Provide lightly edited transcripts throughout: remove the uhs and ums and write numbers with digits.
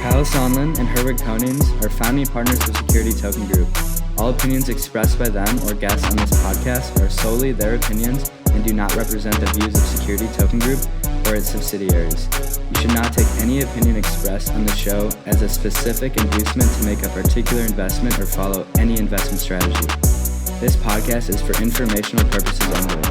Sonlin and Herwig Konings are founding partners of Security Token Group. All opinions expressed by them or guests on this podcast are solely their opinions and do not represent the views of Security Token Group or its subsidiaries. You should not take any opinion expressed on the show as a specific inducement to make a particular investment or follow any investment strategy. This podcast is for informational purposes only.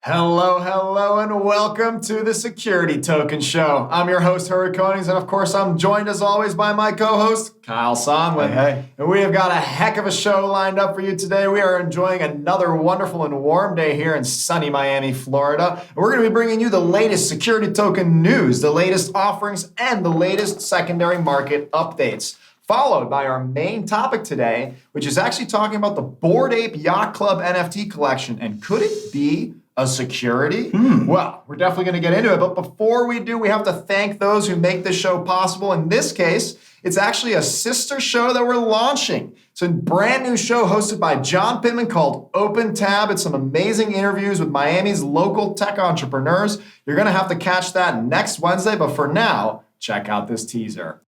Hello, and welcome to the Security Token Show. I'm your host, Herwig Konings, and of course, I'm joined as always by my co-host, Kyle Sonlin. Hey. And we have got a heck of a show lined up for you today. We are enjoying another wonderful and warm day here in sunny Miami, Florida. And we're going to be bringing you the latest security token news, the latest offerings, and the latest secondary market updates. Followed by our main topic today, which is actually talking about the Bored Ape Yacht Club NFT collection. And could it be a security? Well, we're definitely going to get into it. But before we do, we have to thank those who make this show possible. In this case, it's actually a sister show that we're launching. It's a brand new show hosted by John Pittman called Opensea. It's some amazing interviews with Miami's local tech entrepreneurs. You're going to have to catch that next Wednesday. But for now, check out this teaser.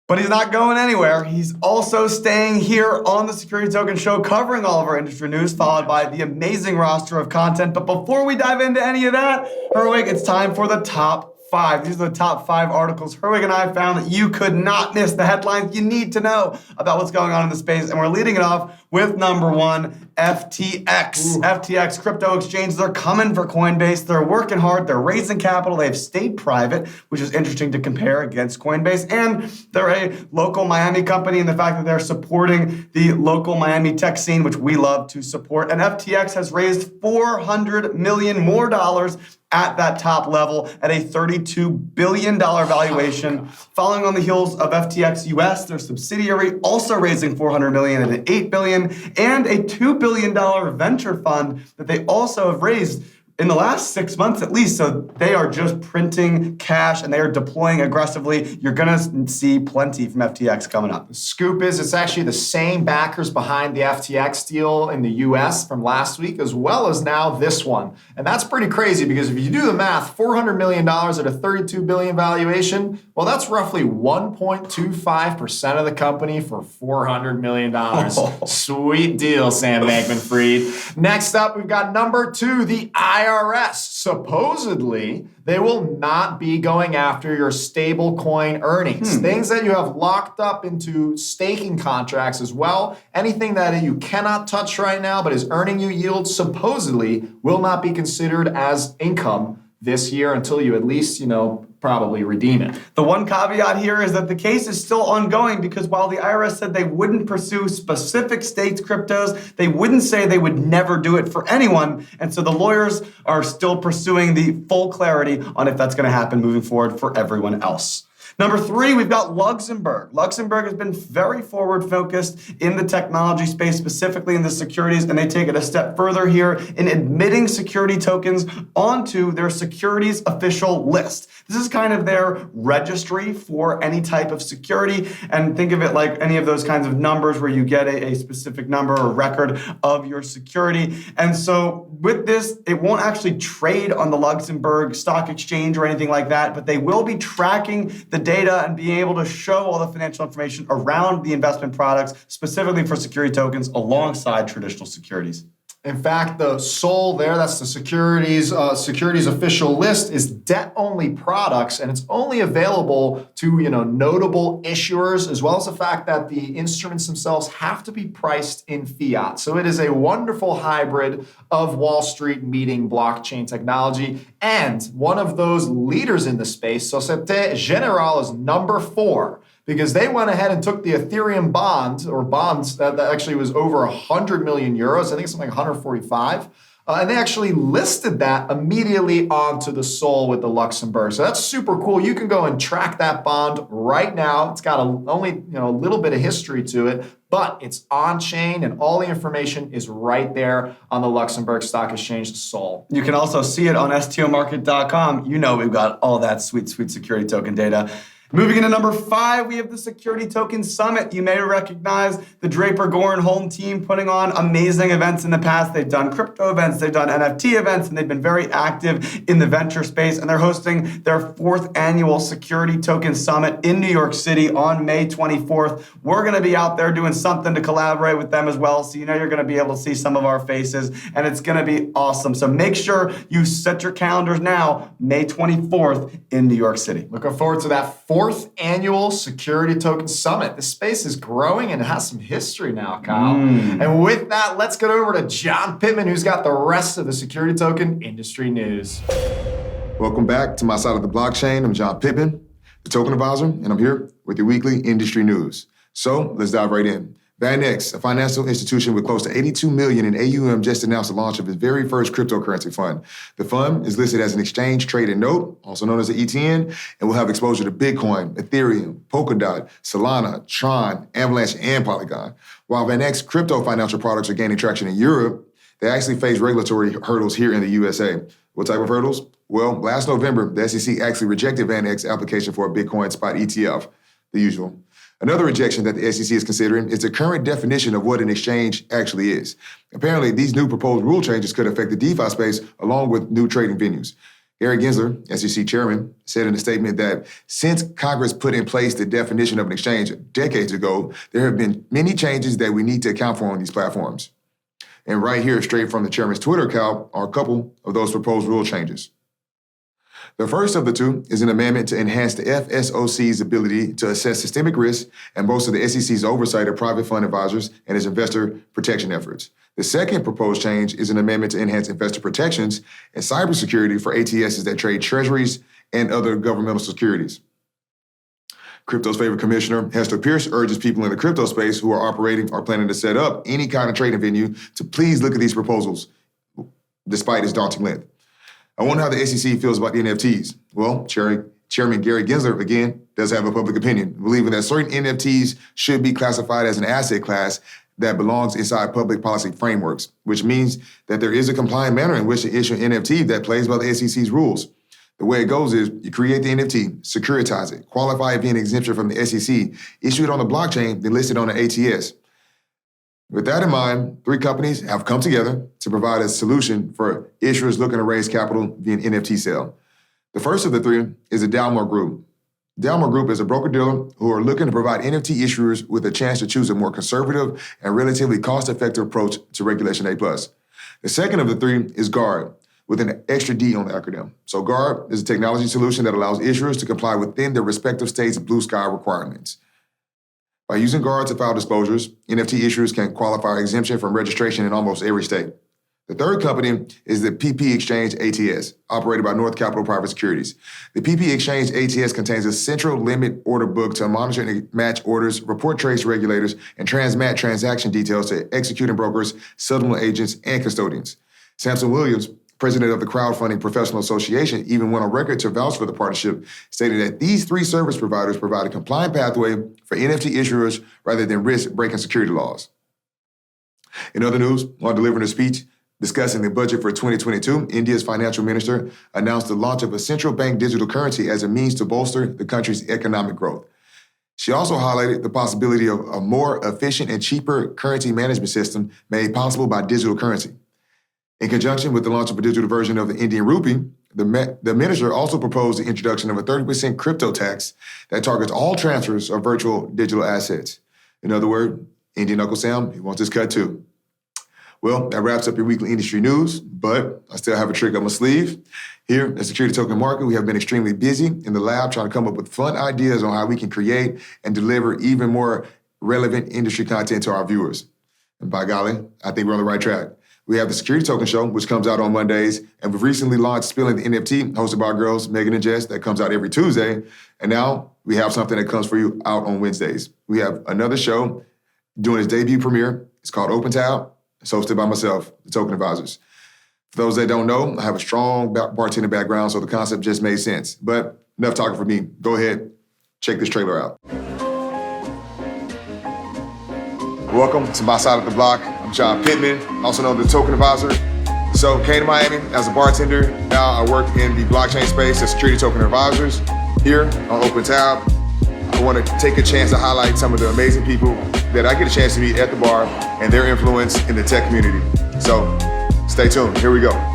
But he's not going anywhere. He's also staying here on the Security Token Show, covering all of our industry news, followed by the amazing roster of content. But before we dive into any of that, Herwig, it's time for the top 5. These are the top 5 articles Herwig and I found that you could not miss, the headlines you need to know about what's going on in the space. And we're leading it off with number 1, FTX. FTX crypto exchange, they're coming for Coinbase. They're working hard. They're raising capital. They've stayed private, which is interesting to compare against Coinbase. And they're a local Miami company in the fact that they're supporting the local Miami tech scene, which we love to support. And FTX has raised $400 million more at that top level at a $32 billion valuation. Following on the heels of FTX US, their subsidiary also raising $400 million at an $8 billion and a $2 billion venture fund that they also have raised in the last 6 months at least. So they are just printing cash and they are deploying aggressively. You're going to see plenty from FTX coming up. The scoop is it's actually the same backers behind the FTX deal in the US from last week, as well as now this one. And that's pretty crazy because if you do the math, $400 million at a $32 billion valuation, well, that's roughly 1.25% of the company for $400 million. Sweet deal, Sam Bankman-Fried. Next up, we've got number 2, the IRS. Supposedly, they will not be going after your stable coin earnings. Things that you have locked up into staking contracts as well. Anything that you cannot touch right now but is earning you yield supposedly will not be considered as income this year until you at least, probably redeem it. The one caveat here is that the case is still ongoing because while the IRS said they wouldn't pursue specific states' cryptos, they wouldn't say they would never do it for anyone. And so the lawyers are still pursuing the full clarity on if that's going to happen moving forward for everyone else. Number 3, we've got Luxembourg. Luxembourg has been very forward-focused in the technology space, specifically in the securities, and they take it a step further here in admitting security tokens onto their securities official list. This is kind of their registry for any type of security, and think of it like any of those kinds of numbers where you get a specific number or record of your security. And so with this, it won't actually trade on the Luxembourg Stock Exchange or anything like that, but they will be tracking the data and being able to show all the financial information around the investment products, specifically for security tokens alongside traditional securities. In fact, the SOL there, that's the securities official list, is debt-only products, and it's only available to notable issuers, as well as the fact that the instruments themselves have to be priced in fiat. So it is a wonderful hybrid of Wall Street meeting blockchain technology, and one of those leaders in the space, Societe Generale, is number 4. Because they went ahead and took the Ethereum bonds that actually was over 100 million euros. I think it's something like 145. And they actually listed that immediately onto the SOL with the Luxembourg. So that's super cool. You can go and track that bond right now. It's got only a little bit of history to it, but it's on-chain and all the information is right there on the Luxembourg Stock Exchange, Sol. You can also see it on STOmarket.com. You know we've got all that sweet security token data. Moving into number 5, we have the Security Token Summit. You may recognize the Draper Goren home team putting on amazing events in the past. They've done crypto events, they've done NFT events, and they've been very active in the venture space. And they're hosting their 4th annual Security Token Summit in New York City on May 24th. We're going to be out there doing something to collaborate with them as well. So you know you're going to be able to see some of our faces, and it's going to be awesome. So make sure you set your calendars now, May 24th in New York City. Looking forward to that 4th annual Security Token Summit. This space is growing and has some history now, Kyle. And with that, let's get over to John Pittman, who's got the rest of the security token industry news. Welcome back to my side of the blockchain. I'm John Pittman, the token advisor, and I'm here with your weekly industry news. So let's dive right in. VanEck, a financial institution with close to 82 million in AUM, just announced the launch of its very first cryptocurrency fund. The fund is listed as an exchange-traded note, also known as an ETN, and will have exposure to Bitcoin, Ethereum, Polkadot, Solana, Tron, Avalanche, and Polygon. While VanEck's crypto financial products are gaining traction in Europe, they actually face regulatory hurdles here in the USA. What type of hurdles? Well, last November, the SEC actually rejected VanEck's application for a Bitcoin spot ETF, the usual. Another rejection that the SEC is considering is the current definition of what an exchange actually is. Apparently, these new proposed rule changes could affect the DeFi space along with new trading venues. Gary Gensler, SEC chairman, said in a statement that since Congress put in place the definition of an exchange decades ago, there have been many changes that we need to account for on these platforms. And right here, straight from the chairman's Twitter account, are a couple of those proposed rule changes. The first of the two is an amendment to enhance the FSOC's ability to assess systemic risk and bolster the SEC's oversight of private fund advisors and its investor protection efforts. The second proposed change is an amendment to enhance investor protections and cybersecurity for ATSs that trade treasuries and other governmental securities. Crypto's favorite commissioner, Hester Pierce, urges people in the crypto space who are operating or planning to set up any kind of trading venue to please look at these proposals, despite its daunting length. I wonder how the SEC feels about the NFTs. Well, Chairman Gary Gensler, again, does have a public opinion, believing that certain NFTs should be classified as an asset class that belongs inside public policy frameworks, which means that there is a compliant manner in which to issue an NFT that plays by the SEC's rules. The way it goes is you create the NFT, securitize it, qualify it via an exemption from the SEC, issue it on the blockchain, then list it on the ATS. With that in mind, 3 companies have come together to provide a solution for issuers looking to raise capital via an NFT sale. The first of the 3 is the Dalmore Group. Dalmore Group is a broker-dealer who are looking to provide NFT issuers with a chance to choose a more conservative and relatively cost-effective approach to Regulation A+. The second of the 3 is Guard, with an extra D on the acronym. So Guard is a technology solution that allows issuers to comply within their respective states' blue sky requirements. By using Guard to file disclosures, NFT issuers can qualify exemption from registration in almost every state. The third company is the PP Exchange ATS, operated by North Capital Private Securities. The PP Exchange ATS contains a central limit order book to monitor and match orders, report trades to regulators, and transmit transaction details to executing brokers, settlement agents, and custodians. Samson Williams, president of the Crowdfunding Professional Association, even went on record to vouch for the partnership, stating that these 3 service providers provide a compliant pathway for NFT issuers rather than risk breaking security laws. In other news, while delivering a speech discussing the budget for 2022, India's financial minister announced the launch of a central bank digital currency as a means to bolster the country's economic growth. She also highlighted the possibility of a more efficient and cheaper currency management system made possible by digital currency. In conjunction with the launch of a digital version of the Indian rupee, the minister also proposed the introduction of a 30% crypto tax that targets all transfers of virtual digital assets. In other words, Indian Uncle Sam, he wants his cut too. Well, that wraps up your weekly industry news, but I still have a trick up my sleeve. Here at Security Token Market, we have been extremely busy in the lab trying to come up with fun ideas on how we can create and deliver even more relevant industry content to our viewers. And by golly, I think we're on the right track. We have the Security Token Show, which comes out on Mondays, and we've recently launched Spilling the NFT, hosted by our girls, Megan and Jess, that comes out every Tuesday. And now we have something that comes for you out on Wednesdays. We have another show doing its debut premiere. It's called Opensea. It's hosted by myself, the Token Advisors. For those that don't know, I have a strong bartending background, so the concept just made sense. But enough talking for me. Go ahead, check this trailer out. Welcome to my side of the block. I'm John Pittman, also known as the Token Advisor. So came to Miami as a bartender. Now I work in the blockchain space as security token advisors here on OpenTab. I want to take a chance to highlight some of the amazing people that I get a chance to meet at the bar and their influence in the tech community. So stay tuned, here we go.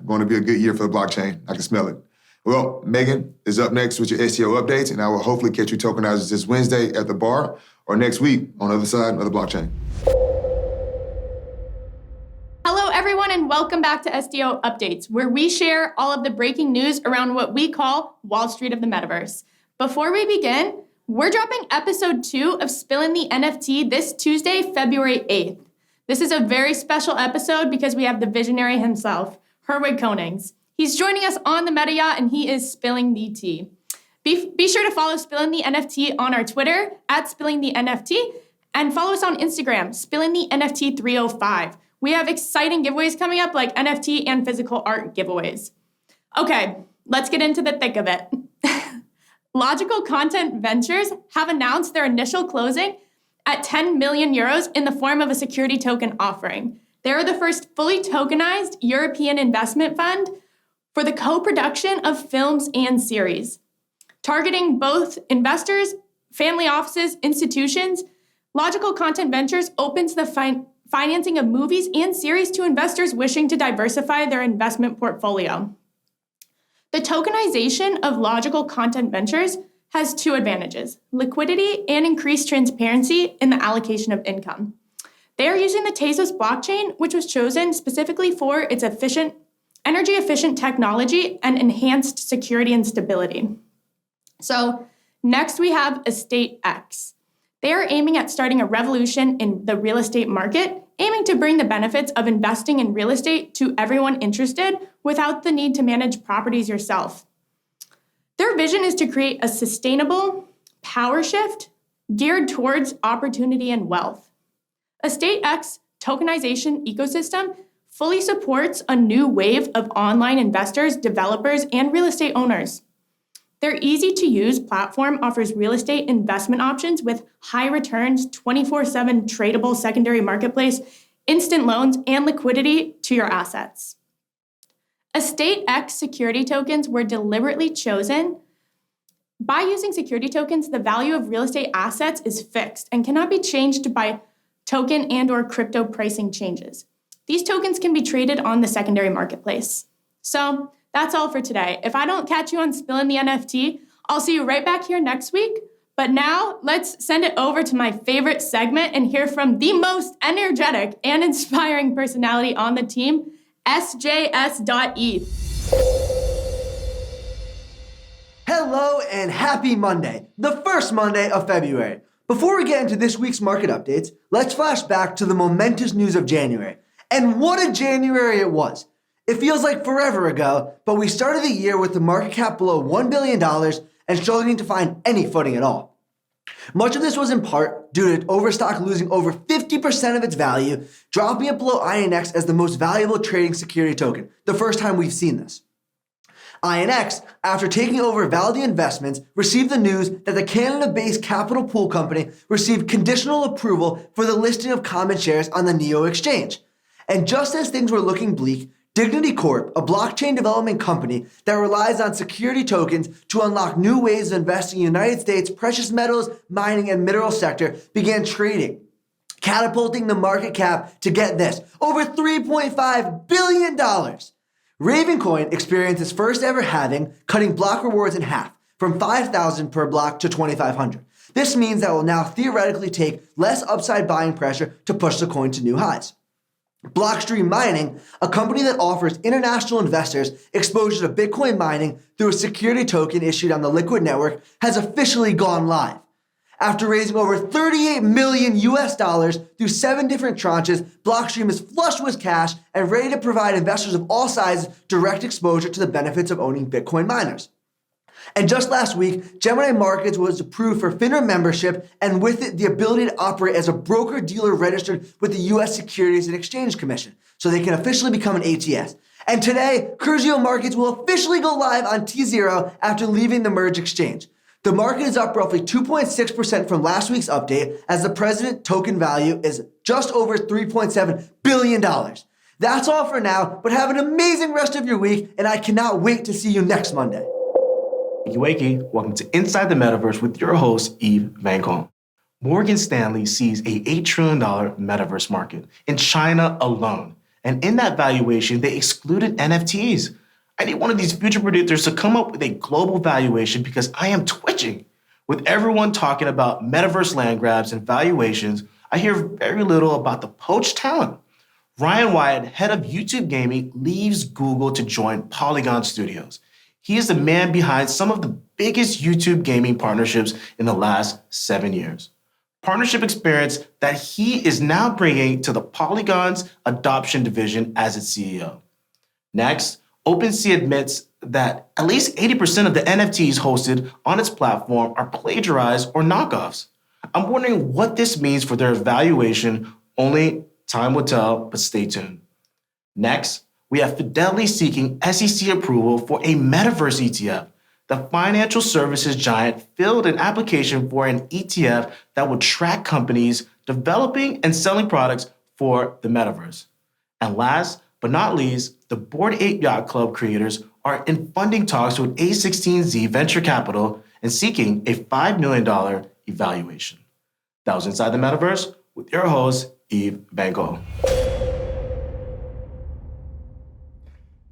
Going to be a good year for the blockchain. I can smell it. Well, Megan is up next with your STO updates, and I will hopefully catch you tokenizers this Wednesday at the bar or next week on the other side of the blockchain. Hello, everyone, and welcome back to STO Updates, where we share all of the breaking news around what we call Wall Street of the Metaverse. Before we begin, we're dropping episode 2 of Spillin' the NFT this Tuesday, February 8th. This is a very special episode because we have the visionary himself, Herwig Konings. He's joining us on the Meta Yacht, and he is spilling the tea. Be sure to follow Spillin' the NFT on our Twitter, @SpillingTheNFT, and follow us on Instagram, SpillingTheNFT305. We have exciting giveaways coming up, like NFT and physical art giveaways. Okay, let's get into the thick of it. Logical Content Ventures have announced their initial closing at 10 million euros in the form of a security token offering. They're the first fully tokenized European investment fund for the co-production of films and series. Targeting both investors, family offices, institutions, Logical Content Ventures opens the financing of movies and series to investors wishing to diversify their investment portfolio. The tokenization of Logical Content Ventures has 2 advantages: liquidity and increased transparency in the allocation of income. They are using the Tezos blockchain, which was chosen specifically for its energy-efficient technology and enhanced security and stability. So next we have EstateX. They are aiming at starting a revolution in the real estate market, aiming to bring the benefits of investing in real estate to everyone interested without the need to manage properties yourself. Their vision is to create a sustainable power shift geared towards opportunity and wealth. EstateX tokenization ecosystem fully supports a new wave of online investors, developers, and real estate owners. Their easy-to-use platform offers real estate investment options with high returns, 24/7 tradable secondary marketplace, instant loans, and liquidity to your assets. EstateX security tokens were deliberately chosen. By using security tokens, the value of real estate assets is fixed and cannot be changed by token and/or crypto pricing changes. These tokens can be traded on the secondary marketplace. So that's all for today. If I don't catch you on Spillin' the NFT, I'll see you right back here next week. But now let's send it over to my favorite segment and hear from the most energetic and inspiring personality on the team, SJS.ETH. Hello and happy Monday, the first Monday of February. Before we get into this week's market updates, let's flash back to the momentous news of January. And what a January it was. It feels like forever ago, but we started the year with the market cap below $1 billion and struggling to find any footing at all. Much of this was in part due to Overstock losing over 50% of its value, dropping it below INX as the most valuable trading security token, the first time we've seen this. INX, after taking over Value Investments, received the news that the Canada-based capital pool company received conditional approval for the listing of common shares on the NEO exchange. And just as things were looking bleak, Dignity Corp, a blockchain development company that relies on security tokens to unlock new ways of investing in the United States precious metals, mining, and mineral sector, began trading, catapulting the market cap to, get this, over $3.5 billion. Ravencoin experienced its first ever halving, cutting block rewards in half, from 5,000 per block to 2,500. This means that it will now theoretically take less upside buying pressure to push the coin to new highs. Blockstream Mining, a company that offers international investors exposure to Bitcoin mining through a security token issued on the Liquid network, has officially gone live. After raising over $38 million through 7 different tranches, Blockstream is flush with cash and ready to provide investors of all sizes direct exposure to the benefits of owning Bitcoin miners. And just last week, Gemini Markets was approved for FINRA membership, and with it, the ability to operate as a broker-dealer registered with the U.S. Securities and Exchange Commission, so they can officially become an ATS. And today, Curzio Markets will officially go live on tZERO after leaving the merge exchange. The market is up roughly 2.6% from last week's update, as the president token value is just over $3.7 billion. That's all for now, but have an amazing rest of your week, and I cannot wait to see you next Monday. Wakey, welcome to Inside the Metaverse with your host, Yves VanEck. Morgan Stanley sees a $8 trillion metaverse market in China alone. And in that valuation, they excluded NFTs. I need one of these future predictors to come up with a global valuation because I am twitching. With everyone talking about metaverse land grabs and valuations, I hear very little about the poached talent. Wyatt, head of YouTube gaming, leaves Google to join Polygon Studios. He is the man behind some of the biggest YouTube gaming partnerships in the last 7 years. Partnership experience that he is now bringing to the Polygon's adoption division as its CEO. Next, Opensea admits that at least 80% of the NFTs hosted on its platform are plagiarized or knockoffs. I'm wondering what this means for their valuation. Only time will tell, but stay tuned. Next, we have Fidelity seeking SEC approval for a Metaverse ETF. The financial services giant filled an application for an ETF that would track companies developing and selling products for the Metaverse. And last but not least, the Bored Ape Yacht Club creators are in funding talks with A16Z Venture Capital and seeking a $5 million evaluation. That was Inside the Metaverse with your host, Yves VanEck.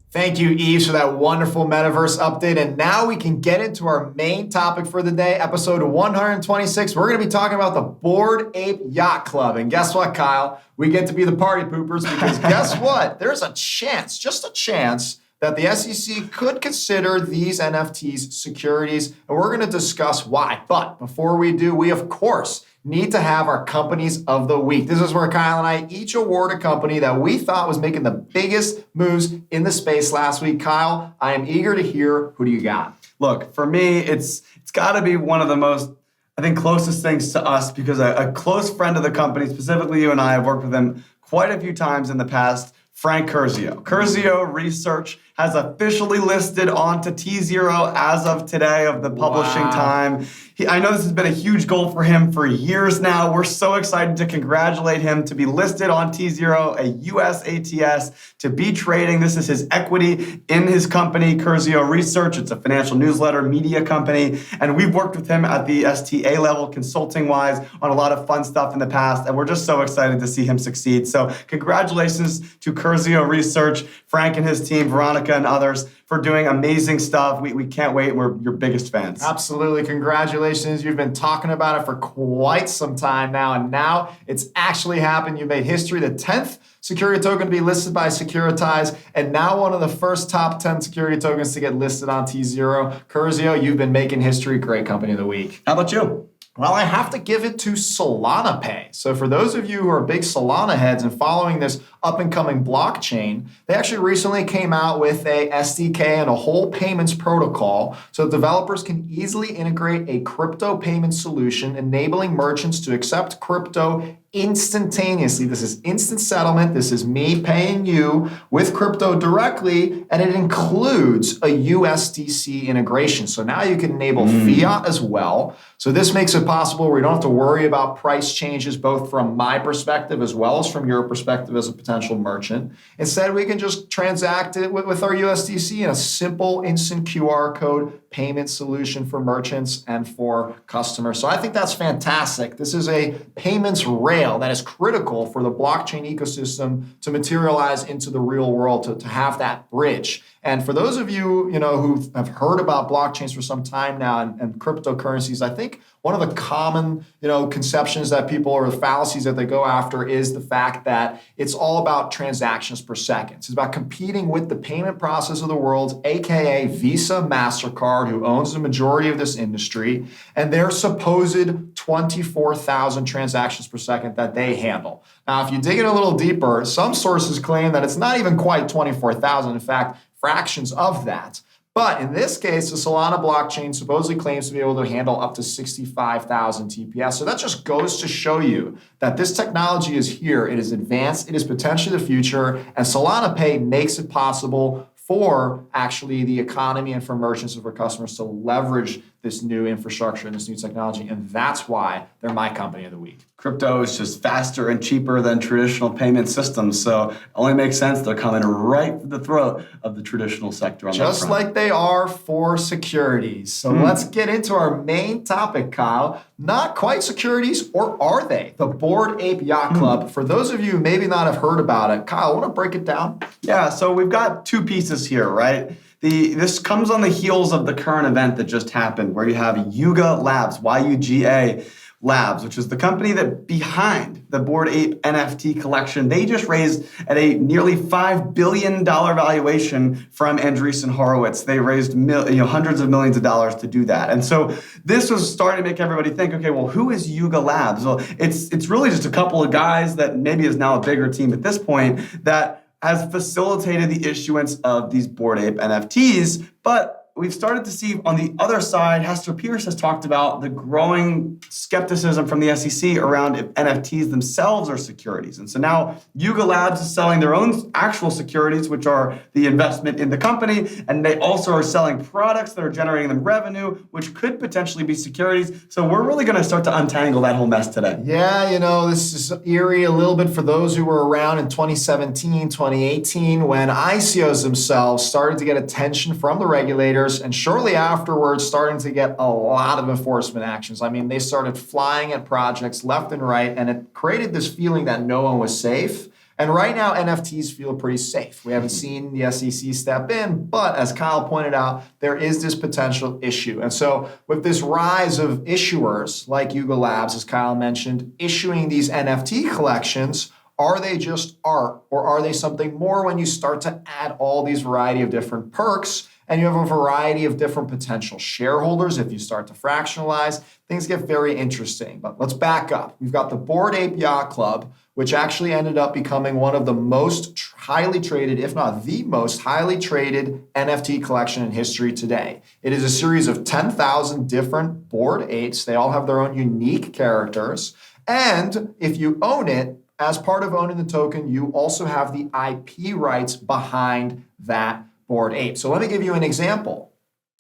Thank you, Yves, for that wonderful Metaverse update. And now we can get into our main topic for the day, episode 126. We're going to be talking about the Bored Ape Yacht Club. And guess what, Kyle? We get to be the party poopers because guess what? There's a chance, just a chance, that the SEC could consider these NFTs securities. And we're going to discuss why. But before we do, we, of course, need to have our companies of the week. This is where Kyle and I each award a company that we thought was making the biggest moves in the space last week. Kyle, I am eager to hear, who do you got? Look, for me, it's got to be one of the most, I think, closest things to us because a close friend of the company, specifically you and I, have worked with him quite a few times in the past, Frank Curzio. Curzio Research has officially listed onto tZERO as of today of the publishing time. I know this has been a huge goal for him for years now. We're so excited to congratulate him to be listed on tZERO, a US ATS, to be trading. This is his equity in his company, Curzio Research. It's a financial newsletter media company. And we've worked with him at the STA level, consulting-wise, on a lot of fun stuff in the past. And we're just so excited to see him succeed. So congratulations to Curzio Research, Frank and his team, Veronica and others, for doing amazing stuff. We can't wait. We're your biggest fans. Absolutely. Congratulations. You've been talking about it for quite some time now, and now it's actually happened. You made history, the 10th security token to be listed by Securitize, and now one of the first top 10 security tokens to get listed on tZERO. Curzio, you've been making history. Great company of the week. How about you? Well, I have to give it to Solana Pay. So for those of you who are big Solana heads and following this up-and-coming blockchain, they actually recently came out with a SDK and a whole payments protocol so developers can easily integrate a crypto payment solution, enabling merchants to accept crypto instantaneously. This is instant settlement. This is me paying you with crypto directly, and it includes a USDC integration. So now you can enable fiat as well. So this makes it possible where you don't have to worry about price changes, both from my perspective as well as from your perspective as a potential merchant. Instead, we can just transact it with our USDC in a simple instant QR code payment solution for merchants and for customers. So I think that's fantastic. This is a payments rail that is critical for the blockchain ecosystem to materialize into the real world, to have that bridge. And for those of you, who have heard about blockchains for some time now and cryptocurrencies, I think one of the common, conceptions that people, or the fallacies that they go after, is the fact that it's all about transactions per second. It's about competing with the payment process of the world, aka Visa, MasterCard, who owns the majority of this industry, and their supposed 24,000 transactions per second that they handle. Now, if you dig in a little deeper, some sources claim that it's not even quite 24,000. In fact, fractions of that. But in this case, the Solana blockchain supposedly claims to be able to handle up to 65,000 TPS. So that just goes to show you that this technology is here. It is advanced. It is potentially the future. And Solana Pay makes it possible for actually the economy and for merchants and for customers to leverage this new infrastructure and this new technology. And that's why they're my company of the week. Crypto is just faster and cheaper than traditional payment systems. So it only makes sense they're coming right for the throat of the traditional sector on that Just front. like they are for securities. So let's get into our main topic, Kyle. Not quite securities, or are they? The Bored Ape Yacht Club. For those of you who maybe not have heard about it, Kyle, want to break it down? Yeah, so we've got two pieces here, right? This comes on the heels of the current event that just happened, where you have Yuga Labs, YUGA Labs, which is the company that behind the Bored Ape NFT collection. They just raised at a nearly $5 billion valuation from Andreessen Horowitz. They raised hundreds of millions of dollars to do that. And so this was starting to make everybody think, okay, well, who is Yuga Labs? Well, it's really just a couple of guys that maybe is now a bigger team at this point that has facilitated the issuance of these Bored Ape NFTs. But we've started to see on the other side, Hester Pierce has talked about the growing skepticism from the SEC around if NFTs themselves are securities. And so now Yuga Labs is selling their own actual securities, which are the investment in the company. And they also are selling products that are generating them revenue, which could potentially be securities. So we're really going to start to untangle that whole mess today. Yeah, this is eerie a little bit for those who were around in 2017, 2018, when ICOs themselves started to get attention from the regulators, and shortly afterwards starting to get a lot of enforcement actions. I mean, they started flying at projects left and right, and it created this feeling that no one was safe. And right now, NFTs feel pretty safe. We haven't seen the SEC step in, but as Kyle pointed out, there is this potential issue. And so with this rise of issuers like Yuga Labs, as Kyle mentioned, issuing these NFT collections, are they just art, or are they something more when you start to add all these variety of different perks? And you have a variety of different potential shareholders. If you start to fractionalize, things get very interesting. But let's back up. We've got the Bored Ape Yacht Club, which actually ended up becoming one of the most highly traded, if not the most highly traded NFT collection in history today. It is a series of 10,000 different Bored Apes. They all have their own unique characters. And if you own it, as part of owning the token, you also have the IP rights behind that Bored Ape. So let me give you an example.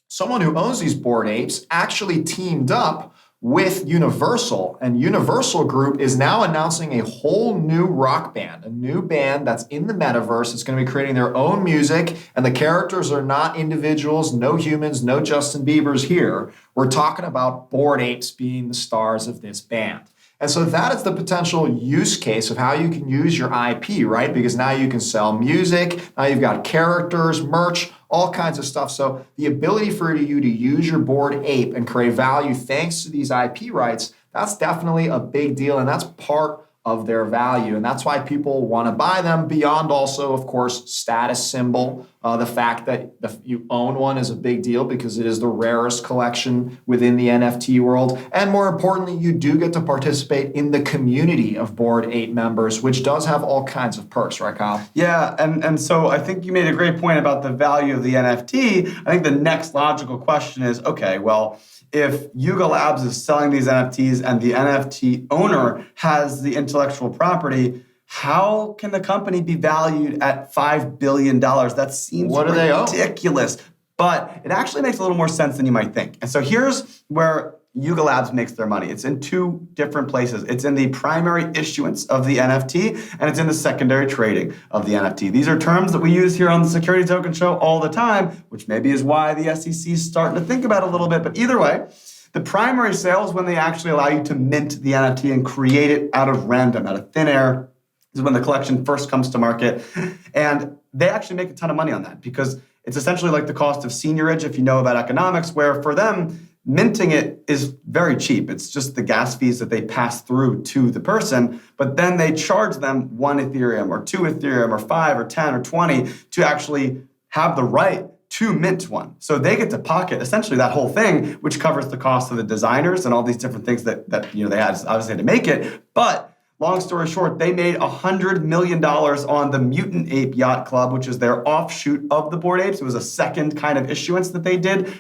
Someone who owns these Bored Apes actually teamed up with Universal, and Universal Group is now announcing a whole new rock band, a new band that's in the metaverse. It's going to be creating their own music, and the characters are not individuals, no humans, no Justin Biebers here. We're talking about Bored Apes being the stars of this band. And so that is the potential use case of how you can use your IP, right? Because now you can sell music, now you've got characters, merch, all kinds of stuff. So the ability for you to use your Bored Ape and create value thanks to these IP rights, that's definitely a big deal, and that's part of their value. And that's why people want to buy them, beyond also, of course, status symbol. The fact that you own one is a big deal because it is the rarest collection within the NFT world. And more importantly, you do get to participate in the community of Bored Ape members, which does have all kinds of perks, right, Kyle? Yeah, and so I think you made a great point about the value of the NFT. I think the next logical question is, okay, well, if Yuga Labs is selling these NFTs and the NFT owner has the intellectual property, how can the company be valued at $5 billion? That seems ridiculous. But it actually makes a little more sense than you might think. And so here's where Yuga Labs makes their money. It's in two different places. It's in the primary issuance of the NFT, and it's in the secondary trading of the NFT. These are terms that we use here on the Security Token Show all the time, which maybe is why the SEC is starting to think about it a little bit. But either way, the primary sale is when they actually allow you to mint the NFT and create it out of random, out of thin air. This is when the collection first comes to market. And they actually make a ton of money on that because it's essentially like the cost of seniorage, if you know about economics, where for them, minting it is very cheap. It's just the gas fees that they pass through to the person, but then they charge them 1 Ethereum or 2 Ethereum or 5 or 10 or 20 to actually have the right to mint one. So they get to pocket essentially that whole thing, which covers the cost of the designers and all these different things that they had obviously had to make it. But Long story short, they made $100 million on the Mutant Ape Yacht Club, which is their offshoot of the Bored Apes. It was a second kind of issuance that they did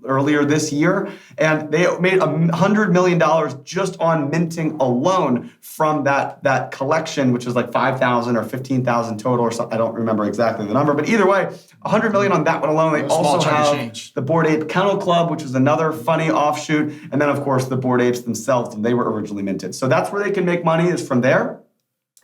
earlier this year. And they made $100 million just on minting alone from that collection, which is like 5,000 or 15,000 total or something. I don't remember exactly the number, but either way, $100 million on that one alone. They also have the Bored Ape Kennel Club, which is another funny offshoot. And then, of course, the Bored Apes themselves, and they were originally minted. So that's where they can make money, is from there,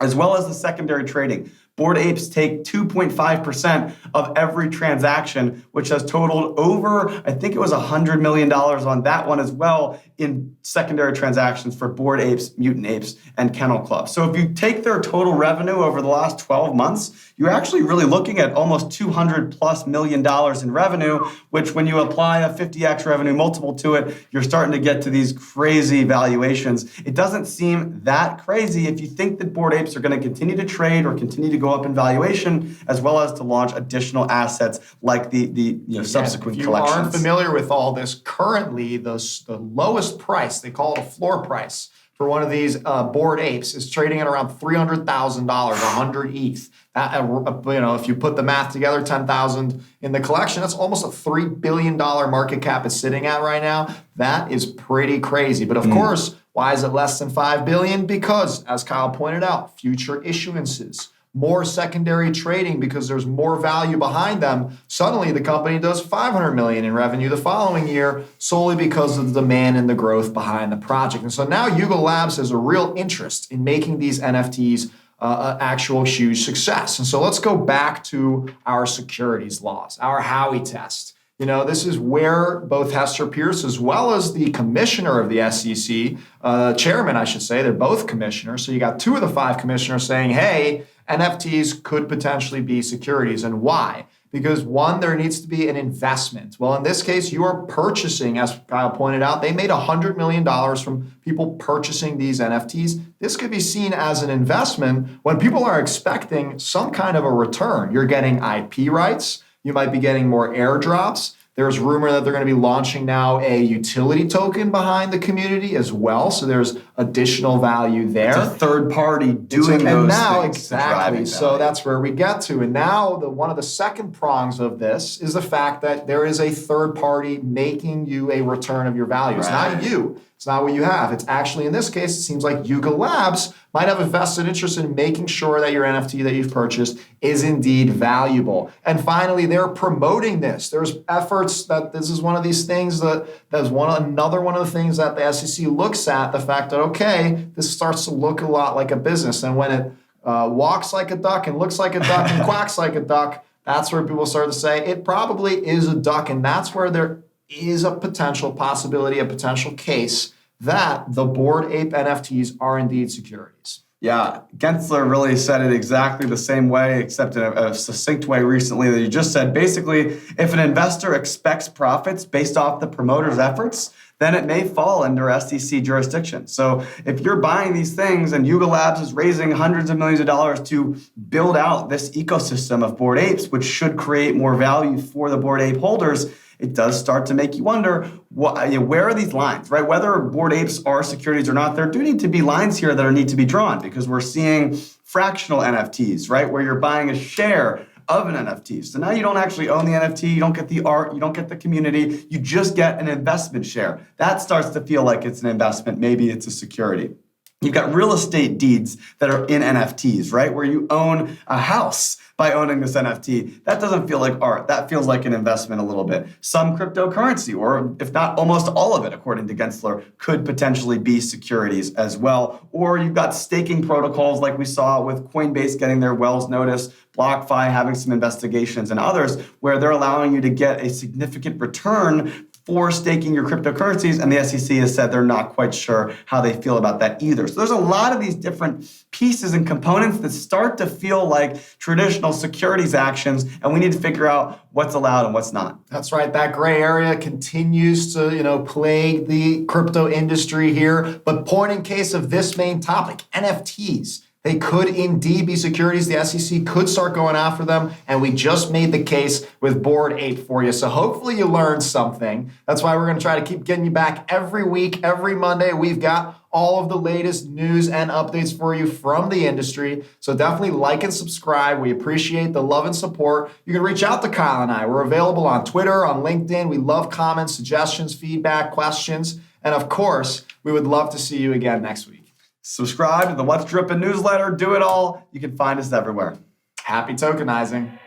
as well as the secondary trading. Bored Apes take 2.5% of every transaction, which has totaled over, I think it was $100 million on that one as well in secondary transactions for Bored Apes, Mutant Apes, and Kennel Club. So if you take their total revenue over the last 12 months, you're actually really looking at almost $200+ million in revenue, which when you apply a 50x revenue multiple to it, you're starting to get to these crazy valuations. It doesn't seem that crazy if you think that Bored Apes are going to continue to trade or continue to go up in valuation, as well as to launch additional assets like the subsequent if you collections. aren't familiar with all this, currently the lowest price, they call it a floor price, for one of these Bored Apes is trading at around $300,000, 100 ETH. If you put the math together, 10,000 in the collection, that's almost a $3 billion market cap it's sitting at right now. That is pretty crazy. But of course, why is it less than 5 billion? Because, as Kyle pointed out, future issuances, more secondary trading because there's more value behind them. Suddenly the company does 500 million in revenue the following year solely because of the demand and the growth behind the project. And so now Yuga Labs has a real interest in making these NFTs actual huge success. And so let's go back to our securities laws, our Howey test. This is where both Hester Pierce as well as the commissioner of the SEC, chairman, I should say, they're both commissioners. So you got 2 of the 5 commissioners saying, hey, NFTs could potentially be securities. And why? Because 1, there needs to be an investment. Well, in this case, you are purchasing, as Kyle pointed out, they made $100 million from people purchasing these NFTs. This could be seen as an investment when people are expecting some kind of a return. You're getting IP rights. You might be getting more airdrops. There's rumor that they're going to be launching now a utility token behind the community as well. So there's additional value there. It's a third party doing those and now, things. exactly. So that's where we get to. And now one of the second prongs of this is the fact that there is a third party making you a return of your value. It's not you. It's not what you have. It's actually, in this case, it seems like Yuga Labs might have a vested interest in making sure that your NFT that you've purchased is indeed valuable. And finally, they're promoting this. There's efforts that this is one of these things that's another one of the things that the SEC looks at, the fact that, okay, this starts to look a lot like a business. And when it walks like a duck and looks like a duck and quacks like a duck, that's where people start to say it probably is a duck. And that's where there is a potential possibility, a potential case that the Bored Ape NFTs are indeed securities. Yeah, Gensler really said it exactly the same way, except in a succinct way recently that he just said, basically, if an investor expects profits based off the promoter's efforts, then it may fall under SEC jurisdiction. So if you're buying these things and Yuga Labs is raising hundreds of millions of dollars to build out this ecosystem of Bored Apes, which should create more value for the Bored Ape holders, it does start to make you wonder, where are these lines, right? Whether Bored Apes are securities or not, there do need to be lines here that need to be drawn because we're seeing fractional NFTs, right? Where you're buying a share of an NFT. So now you don't actually own the NFT, you don't get the art, you don't get the community, you just get an investment share. That starts to feel like it's an investment, maybe it's a security. You've got real estate deeds that are in NFTs, right? Where you own a house by owning this NFT. That doesn't feel like art. That feels like an investment a little bit. Some cryptocurrency, or if not almost all of it, according to Gensler, could potentially be securities as well. Or you've got staking protocols like we saw with Coinbase getting their Wells notice, BlockFi having some investigations, and others where they're allowing you to get a significant return for staking your cryptocurrencies, and the SEC has said they're not quite sure how they feel about that either. So there's a lot of these different pieces and components that start to feel like traditional securities actions, and we need to figure out what's allowed and what's not. That's right. That gray area continues to, plague the crypto industry here. But point in case of this main topic, NFTs. They could indeed be securities. The SEC could start going after them. And we just made the case with Bored Ape for you. So hopefully you learned something. That's why we're going to try to keep getting you back every week, every Monday. We've got all of the latest news and updates for you from the industry. So definitely like and subscribe. We appreciate the love and support. You can reach out to Kyle and I. We're available on Twitter, on LinkedIn. We love comments, suggestions, feedback, questions. And of course, we would love to see you again next week. Subscribe to the What's Drippin' newsletter. Do it all. You can find us everywhere. Happy tokenizing.